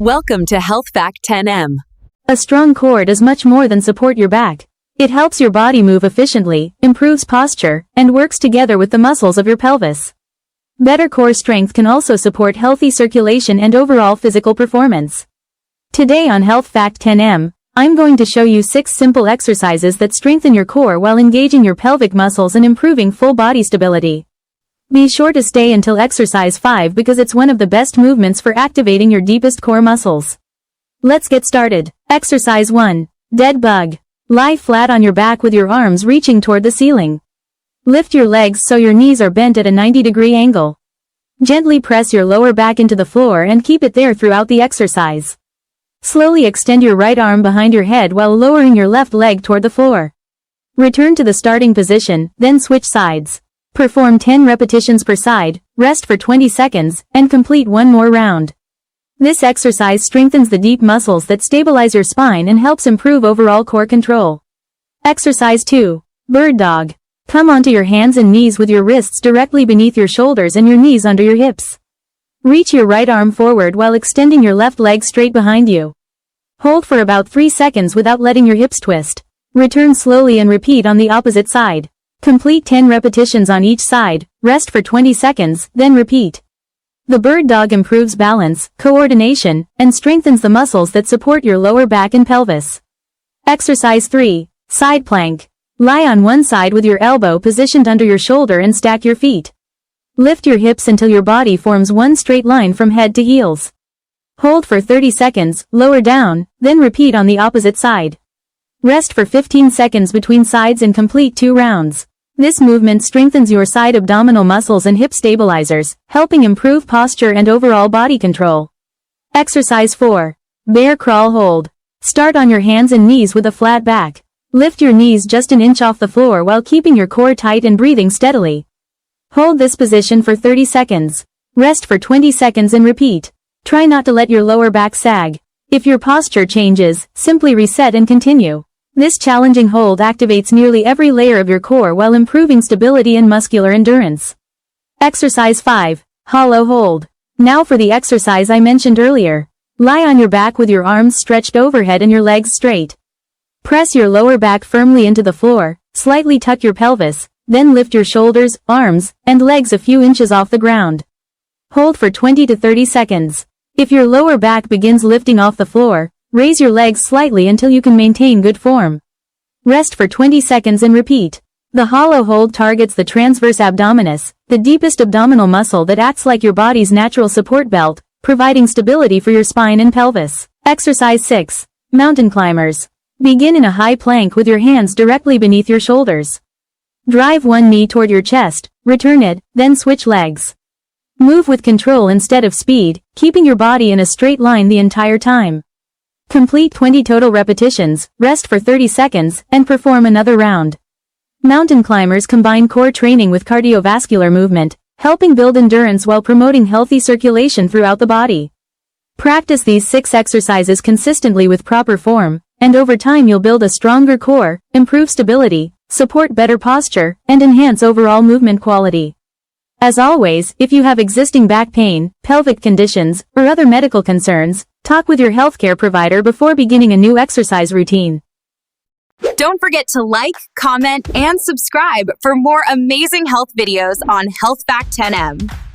Welcome to Health Fact 10M. A strong core does much more than support your back. It helps your body move efficiently, improves posture, and works together with the muscles of your pelvis. Better core strength can also support healthy circulation and overall physical performance. Today on Health Fact 10M, I'm going to show you 6 simple exercises that strengthen your core while engaging your pelvic muscles and improving full body stability. Be sure to stay until exercise 5 because it's one of the best movements for activating your deepest core muscles. Let's get started. Exercise 1. Dead bug. Lie flat on your back with your arms reaching toward the ceiling. Lift your legs so your knees are bent at a 90-degree angle. Gently press your lower back into the floor and keep it there throughout the exercise. Slowly extend your right arm behind your head while lowering your left leg toward the floor. Return to the starting position, then switch sides. Perform 10 repetitions per side, rest for 20 seconds, and complete one more round. This exercise strengthens the deep muscles that stabilize your spine and helps improve overall core control. Exercise 2. Bird dog. Come onto your hands and knees with your wrists directly beneath your shoulders and your knees under your hips. Reach your right arm forward while extending your left leg straight behind you. Hold for about 3 seconds without letting your hips twist. Return slowly and repeat on the opposite side. Complete 10 repetitions on each side, rest for 20 seconds, then repeat. The bird dog improves balance, coordination, and strengthens the muscles that support your lower back and pelvis. Exercise 3. Side plank. Lie on one side with your elbow positioned under your shoulder and stack your feet. Lift your hips until your body forms one straight line from head to heels. Hold for 30 seconds, lower down, then repeat on the opposite side. Rest for 15 seconds between sides and complete 2 rounds. This movement strengthens your side abdominal muscles and hip stabilizers, helping improve posture and overall body control. Exercise 4. Bear crawl hold. Start on your hands and knees with a flat back. Lift your knees just an inch off the floor while keeping your core tight and breathing steadily. Hold this position for 30 seconds. Rest for 20 seconds and repeat. Try not to let your lower back sag. If your posture changes, simply reset and continue. This challenging hold activates nearly every layer of your core while improving stability and muscular endurance. Exercise 5. Hollow hold. Now for the exercise I mentioned earlier. Lie on your back with your arms stretched overhead and your legs straight. Press your lower back firmly into the floor, slightly tuck your pelvis, then lift your shoulders, arms, and legs a few inches off the ground. Hold for 20 to 30 seconds. If your lower back begins lifting off the floor, raise your legs slightly until you can maintain good form. Rest for 20 seconds and repeat. The hollow hold targets the transverse abdominis, the deepest abdominal muscle that acts like your body's natural support belt, providing stability for your spine and pelvis. Exercise 6. Mountain climbers. Begin in a high plank with your hands directly beneath your shoulders. Drive one knee toward your chest, return it, then switch legs. Move with control instead of speed, keeping your body in a straight line the entire time. Complete 20 total repetitions, rest for 30 seconds, and perform another round. Mountain climbers combine core training with cardiovascular movement, helping build endurance while promoting healthy circulation throughout the body. Practice these 6 exercises consistently with proper form, and over time you'll build a stronger core, improve stability, support better posture, and enhance overall movement quality. As always, if you have existing back pain, pelvic conditions, or other medical concerns, talk with your healthcare provider before beginning a new exercise routine. Don't forget to like, comment, and subscribe for more amazing health videos on Health Fact 10M.